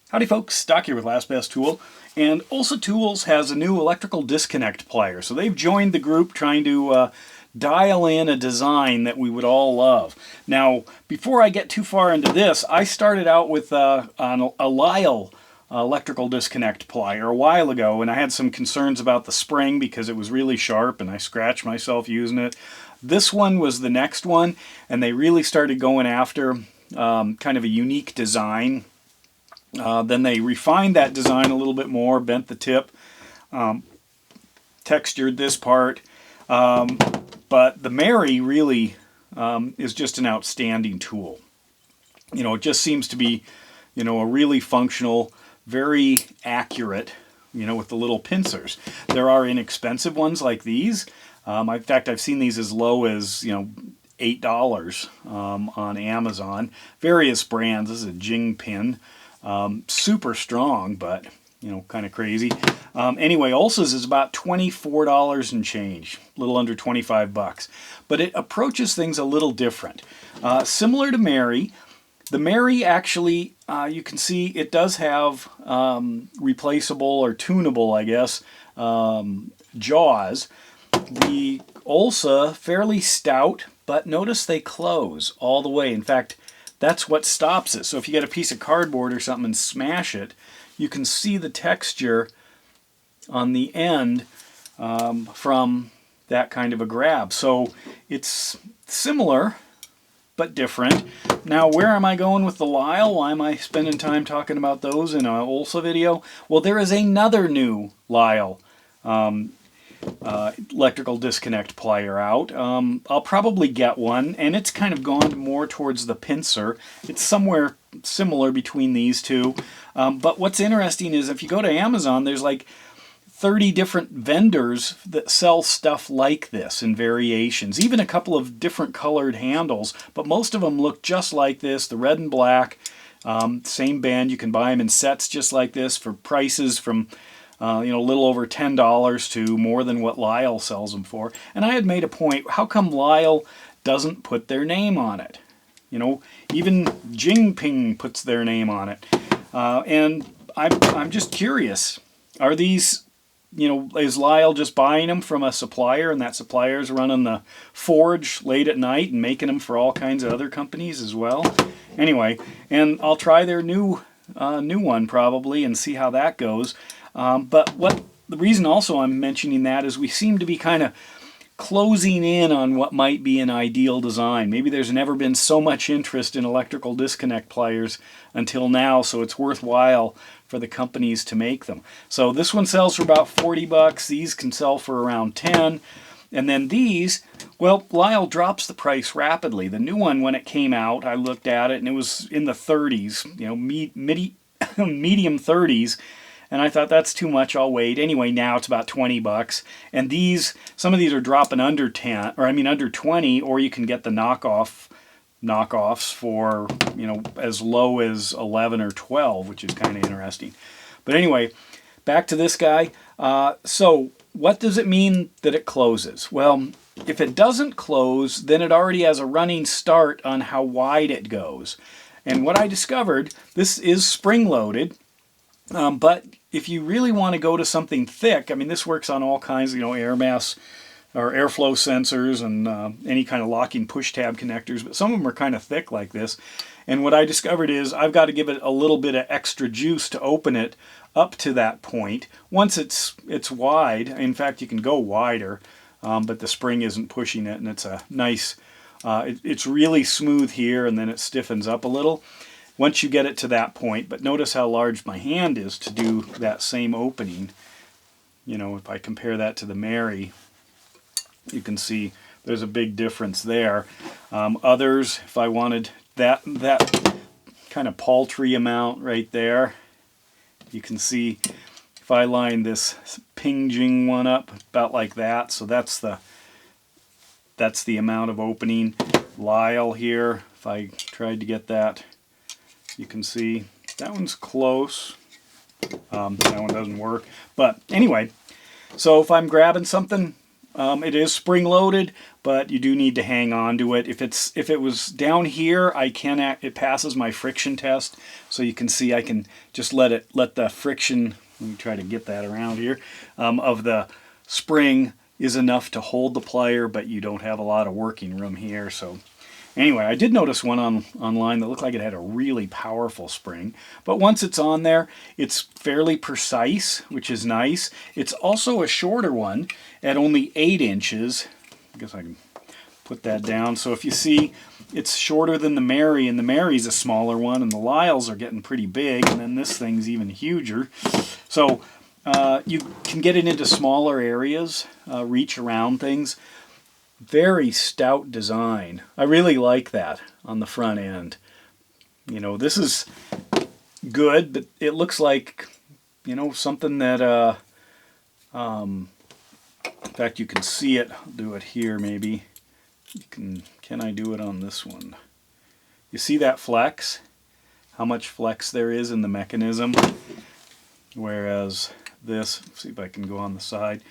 Howdy folks, Stock here with Last Best Tool, and Olsa Tools has a new electrical disconnect plier. So they've joined the group trying to dial in a design that we would all love. Now, before I get too far into this, I started out with a Lisle electrical disconnect plier a while ago, and I had some concerns about the spring because it was really sharp and I scratched myself using it. This one was the next one, and they really started going after kind of a unique design. Then they refined that design a little bit more, bent the tip, textured this part. But the Mary really is just an outstanding tool. You know, it just seems to be, you know, a really functional, very accurate, you know, with the little pincers. There are inexpensive ones like these. In fact, I've seen these as low as, you know, $8 on Amazon. Various brands. This is a Jing pin. Super strong, but you know, kind of crazy. Anyway, Olsa's is about $24 and change, a little under 25 bucks. But it approaches things a little different. Similar to Mary, the Mary actually, you can see it does have replaceable or tunable, I guess, jaws. The Olsa, fairly stout, but notice they close all the way. In fact, that's what stops it. So if you get a piece of cardboard or something and smash it, you can see the texture on the end from that kind of a grab. So it's similar, but different. Now, where am I going with the Lisle? Why am I spending time talking about those in an Olsa video? Well, there is another new Lisle electrical disconnect plier out. I'll probably get one, and it's kind of gone more towards the pincer. It's somewhere similar between these two. But what's interesting is if you go to Amazon, there's like 30 different vendors that sell stuff like this in variations, even a couple of different colored handles, but most of them look just like this, the red and black, same band. You can buy them in sets just like this for prices from you know, a little over $10 to more than what Lisle sells them for. And I had made a point, how come Lisle doesn't put their name on it? You know, even Jingping puts their name on it. And I'm just curious, are these, you know, is Lisle just buying them from a supplier and that supplier's running the forge late at night and making them for all kinds of other companies as well? Anyway, and I'll try their new one probably and see how that goes. But the reason also I'm mentioning that is we seem to be kind of closing in on what might be an ideal design. Maybe there's never been so much interest in electrical disconnect pliers until now, so it's worthwhile for the companies to make them. So this one sells for about 40 bucks. These can sell for around 10. And then these, well, Lisle drops the price rapidly. The new one, when it came out, I looked at it and it was in the 30s, you know, medium 30s. And I thought, that's too much, I'll wait. Anyway, now it's about 20 bucks. And these, some of these are dropping under 10, or I mean under 20, or you can get the knockoffs for, you know, as low as 11 or 12, which is kind of interesting. But anyway, back to this guy. So what does it mean that it closes? Well, if it doesn't close, then it already has a running start on how wide it goes. And what I discovered, this is spring-loaded, but if you really want to go to something thick, I mean, this works on all kinds, you know, air mass or airflow sensors and any kind of locking push tab connectors, but some of them are kind of thick like this. And what I discovered is I've got to give it a little bit of extra juice to open it up to that point. Once it's wide, in fact, you can go wider, but the spring isn't pushing it, and it's a nice, it's really smooth here, and then it stiffens up a little once you get it to that point. But notice how large my hand is to do that same opening. You know, if I compare that to the Mary, you can see there's a big difference there. Others, if I wanted that kind of paltry amount right there, you can see if I line this Pingjing one up about like that, so that's the amount of opening. Lisle here, if I tried to get that, you can see that one's close. That one doesn't work. But anyway, so if I'm grabbing something It is spring-loaded, but you do need to hang on to it. If it was down here, it passes my friction test, so you can see I can just let the friction. Let me try to get that around here of the spring is enough to hold the plier, but you don't have a lot of working room here. So anyway, I did notice one online that looked like it had a really powerful spring, but once it's on there, it's fairly precise, which is nice. It's also a shorter one at only 8 inches. I guess I can put that down. So if you see, it's shorter than the Mary, and the Mary's a smaller one, and the Lyles are getting pretty big, and then this thing's even huger. So you can get it into smaller areas, reach around things. Very stout design. I really like that on the front end. You know, this is good, but it looks like, you know, something that, in fact, you can see it. I'll do it here maybe. Can I do it on this one? You see that flex? How much flex there is in the mechanism? Whereas this, let's see if I can go on the side,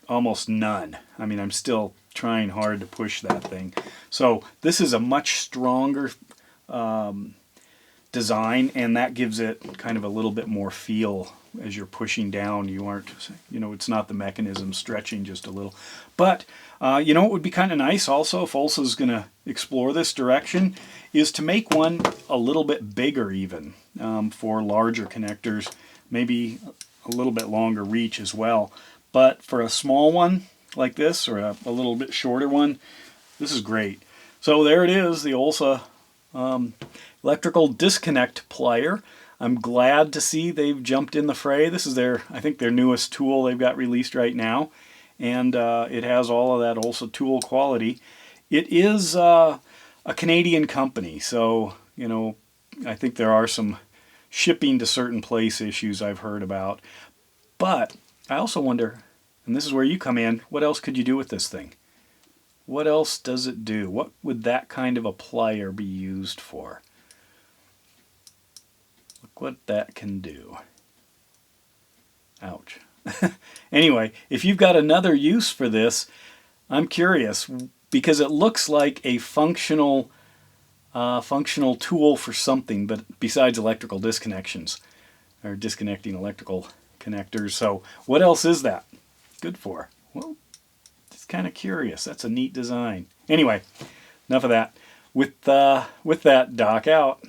almost none. I mean, I'm still trying hard to push that thing. So this is a much stronger design, and that gives it kind of a little bit more feel as you're pushing down. You aren't, you know, it's not the mechanism stretching just a little. But, you know, it would be kind of nice also if Olsa's going to explore this direction, is to make one a little bit bigger even for larger connectors, maybe a little bit longer reach as well. But for a small one like this, or a little bit shorter one, this is great. So there it is, the Olsa electrical disconnect plier. I'm glad to see they've jumped in the fray. This is I think their newest tool they've got released right now, and it has all of that Olsa tool quality. It is a Canadian company, so you know, I think there are some shipping to certain place issues I've heard about. But I also wonder, and this is where you come in, what else could you do with this thing? What else does it do? What would that kind of a plier be used for? Look what that can do. Ouch. Anyway, if you've got another use for this, I'm curious, because it looks like a functional tool for something, but besides electrical disconnections, or disconnecting electrical connectors. So what else is that good for? Well, just kind of curious. That's a neat design. Anyway, enough of that. With that, Doc out.